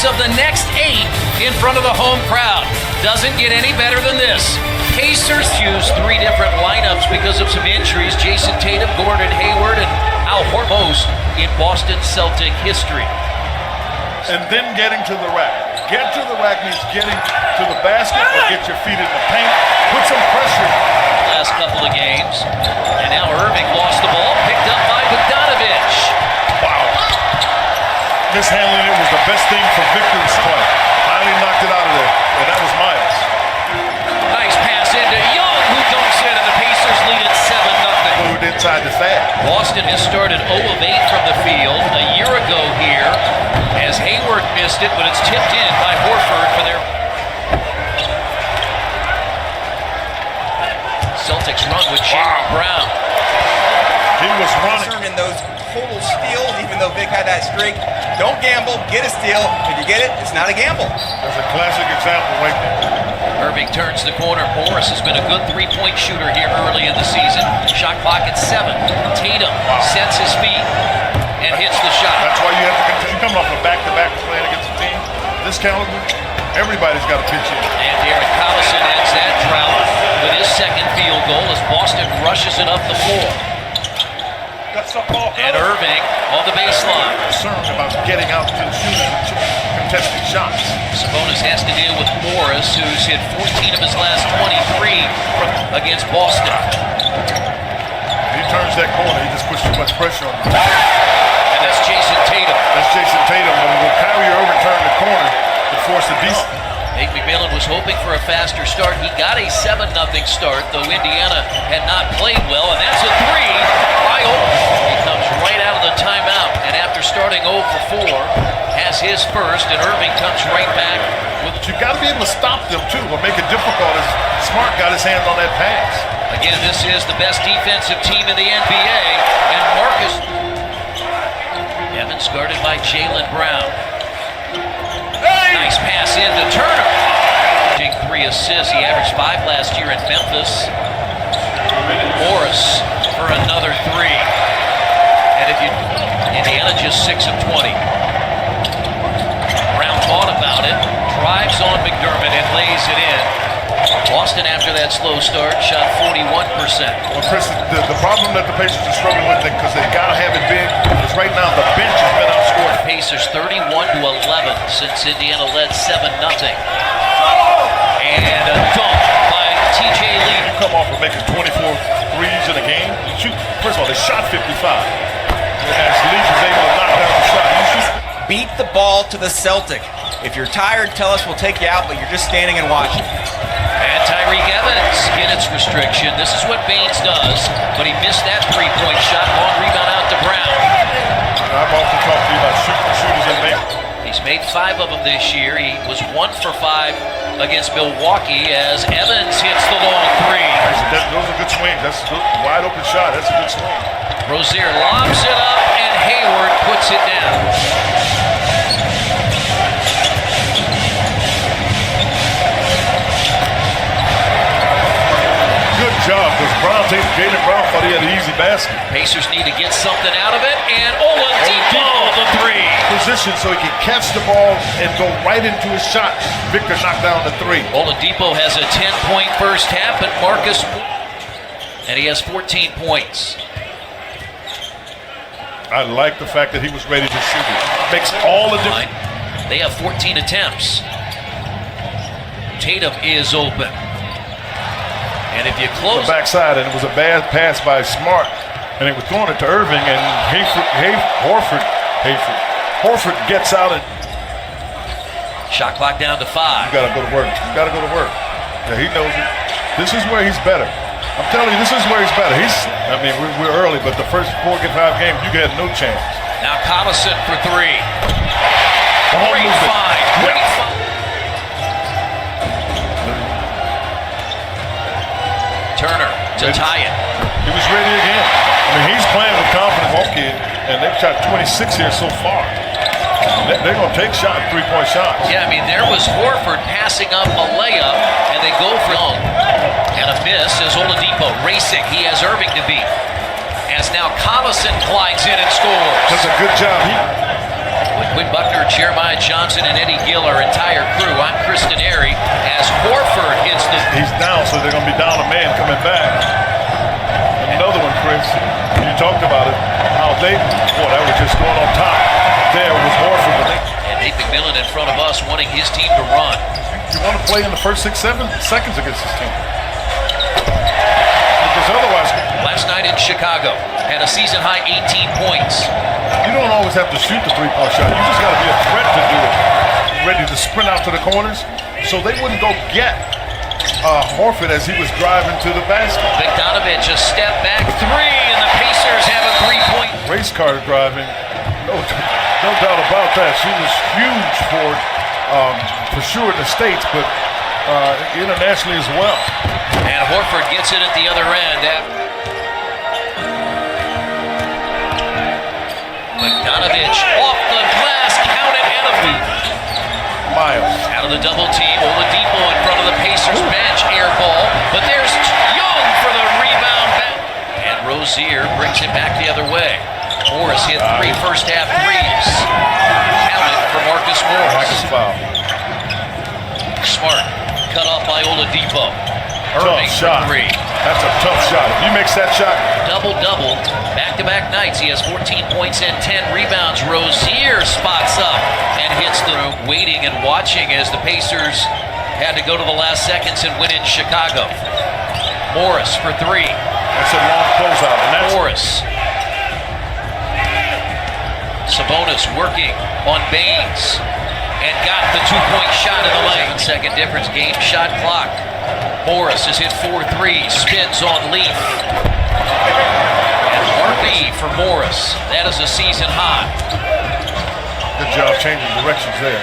6 of the next 8 in front of the home crowd. Doesn't get any better than this. Pacers use 3 different lineups because of some injuries. Jason Tatum, Gordon Hayward, and Al Hormost in Boston Celtic history. And then getting to the rack. Get to the rack means getting to the basket or get your feet in the paint. Put some pressure. Last couple of games. And now Irving lost the ball, picked up by Bogdanovich. Wow. Mishandling it was the best thing for Victor's play. Finally knocked it out of there. And that was Miles. Nice pass into Young, who dunks in, and the Pacers lead at 7-0. Moved inside the fad. Boston has started 0 of 8 from the field a year ago here, as Hayward missed it, but it's tipped in by Horford for their Celtics run with Jaylen Brown. He was running. In those total steals, even though Vic had that streak. Don't gamble, get a steal. If you get it, it's not a gamble. That's a classic example right there. Irving turns the corner. Morris has been a good 3-point shooter here early in the season. Shot clock at 7. Tatum sets his feet and hits the shot. That's why you have to continue coming off a back-to-back playing against a team this caliber. Everybody's got to pitch in. And Derek Collison ends that drought with his second field goal as Boston rushes it up the floor. And Irving on the baseline. Concerned about getting out to the shooters and contesting shots. Sabonis has to deal with Morris, who's hit 14 of his last 23 against Boston. He turns that corner, he just puts too much pressure on him. And that's Jason Tatum. That's Jason Tatum. When Kyrie Irving turned the corner to force a decent. Nate McMillan was hoping for a faster start. He got a 7-0 start, though Indiana had not played well, and that's a 3 by Olin. He comes right out of the timeout, and after starting 0 for 4, has his first, and Irving comes right back. But you got to be able to stop them, too, or make it difficult as Smart got his hands on that pass. Again, this is the best defensive team in the NBA, and Marcus Evans guarded by Jaylen Brown. Nice pass in to Turner. 3 assists. He averaged 5 last year in Memphis. Morris for another 3. And if you Indiana just 6 of 20. Brown thought about it, drives on McDermott and lays it in. Boston, after that slow start, shot 41%. Well, Chris, the problem that the Pacers are struggling with, because they got to have it big, is right now the bench has been outscored. Pacers 31-11 since Indiana led 7-0. And a dunk by T.J. Lee. You come off of making 24 threes in a game. You shoot, first of all, they shot 55. As Lee was able to knock down the shot. Beat the ball to the Celtic. If you're tired, tell us, we'll take you out, but you're just standing and watching. And Tyreke Evans minutes restriction. This is what Baines does, but he missed that 3-point shot. Long rebound out to Brown. I've often talked to you about shooters and make. He's made 5 of them this year. He was 1 for 5 against Milwaukee as Evans hits the long 3. Those are good swings. That's a wide open shot. That's a good swing. Rozier lobs it up, and Hayward puts it down. Good job, because Jaylen Brown thought he had an easy basket. Pacers need to get something out of it, and Oladipo the 3. Position so he can catch the ball and go right into his shot. Victor knocked down the 3. Oladipo has a 10-point first half, and Marcus, and he has 14 points. I like the fact that he was ready to shoot it. Makes all the difference. They have 14 attempts. Tatum is open. And if you close the backside, and it was a bad pass by Smart, and he was throwing it to Irving, and Horford gets out and shot clock down to 5. You gotta go to work. You gotta go to work. Yeah, he knows it. This is where he's better. I'm telling you, this is where he's better. I mean, we're early, but the first 4 or 5 games, you had no chance. Now Collison for 3. Great find. Great find. Turner to tie it. He was ready again. I mean, he's playing with confidence. Okay, and they've shot 26 here so far. They're going to take 3-point shots. Yeah, I mean, there was Horford passing up a layup, and they go for long. And a miss as Oladipo racing. He has Irving to beat. As now Collison glides in and scores. Does a good job. With Quinn Buckner Jeremiah Johnson and Eddie Gill, our entire crew. I'm Kristen Airy as Horford hits the... He's down, so they're going to be down a man coming back. Another one, Chris. You talked about it. How they, that was just going on top. There was Horford. And Nate McMillan in front of us wanting his team to run. You want to play in the first 6-7 seconds against this team. Because otherwise... Last night in Chicago, had a season-high 18 points. You don't always have to shoot the three-point shot. You just got to be a threat to do it. Ready to sprint out to the corners. So they wouldn't go get Horford as he was driving to the basket. Bogdanovic a step back three, and the Pacers have a three-point. Race car driving. No doubt about that. She was huge for sure in the States, but internationally as well. And Horford gets it at the other end. Bogdanovic off the glass, count it, and a feed. Miles. Out of the double team, Oladipo in front of the Pacers bench, air ball, but there's Young for the rebound back. And Rozier brings it back the other way. Morris hit three first-half threes. Count it for Marcus Morris. Foul. Smart, cut off by Oladipo. Tough Irving shot. for three. That's a tough shot. If you makes that shot. Double-double, back-to-back nights. He has 14 points and 10 rebounds. Rozier spots up and hits the waiting and watching as the Pacers had to go to the last seconds and win in Chicago. Morris for three. That's a long closeout. And that's Morris. Sabonis working on Baines and got the two-point shot in the lane. Second difference, game shot clock. Morris has hit 4 threes, spins on Leaf. And RB for Morris. That is a season high. good job changing directions there.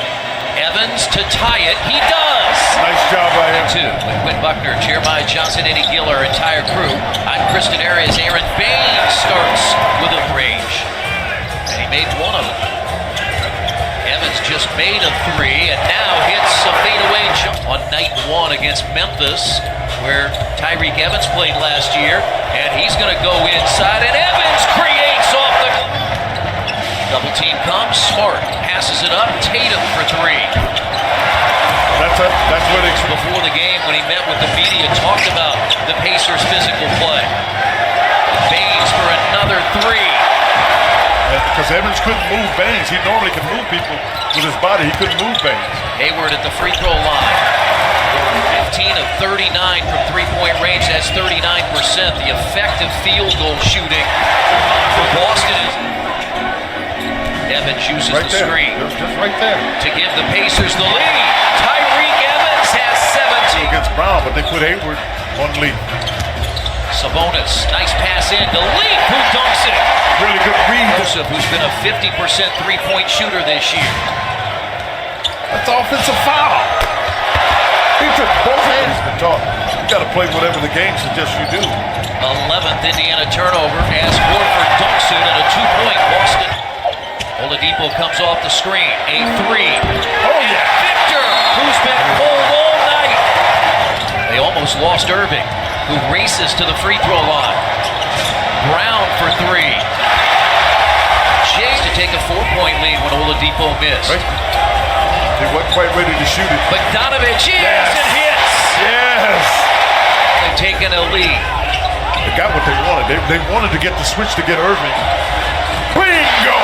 Evans to tie it. He does. Nice job by him. Two with Quinn Buckner, Jeremiah Johnson, Eddie Gill, our entire crew. I'm Kristen Arias. Aaron Baines starts with a range. And he made one of them. Evans just made a three and now hits a fadeaway jump on night one against Memphis, where Tyreek Evans played last year. And he's going to go inside, and Evans creates off the... Double team comes, Smart passes it up, Tatum for three. That's what it's... Before the game, when he met with the media, talked about the Pacers' physical play. Baines for another three. Because Evans couldn't move Baines. He normally can move people with his body. He couldn't move Baines. Hayward at the free throw line. 15 of 39 from three-point range. That's 39%. The effective field goal shooting for Boston is... Evans uses right the there. screen. Just right there. To give the Pacers the lead. Tyreek Evans has 17. Against Brown, but they put Hayward on lead. Sabonis, nice pass in to Leaf, who dunks it. Really good read. Joseph, who's been a 50% three-point shooter this year. That's offensive foul. He took both hands to talk. You got to play whatever the game suggests you do. 11th Indiana turnover as Horford dunks it at a two-point Boston. Oladipo comes off the screen, a three. Oh, yeah. Victor, who's been cold all night. They almost lost Irving, who races to the free throw line. Brown for three. Jays to take a 4-point lead when Oladipo missed. Right. He wasn't quite ready to shoot it. Bogdanovic is Yes. and hits. Yes. They've taken a lead. They got what they wanted. They wanted to get the switch to get Irving. Bingo!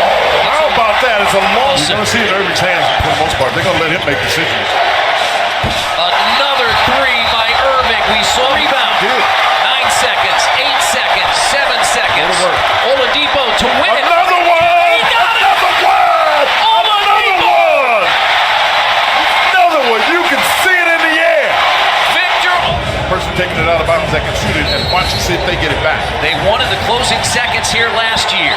How about that? It's a long... You're going to see it in Irving's hands for the most part. They're going to let him make decisions. Another three by Irving. We saw rebound. 9 seconds, 8 seconds, 7 seconds. Oladipo to win it. Another one! He got it! Another one! Oladipo! Another one! You can see it in the air! Victor! Person taking it out of bounds that can shoot it, and watch and see if they get it back. They wanted the closing seconds here last year.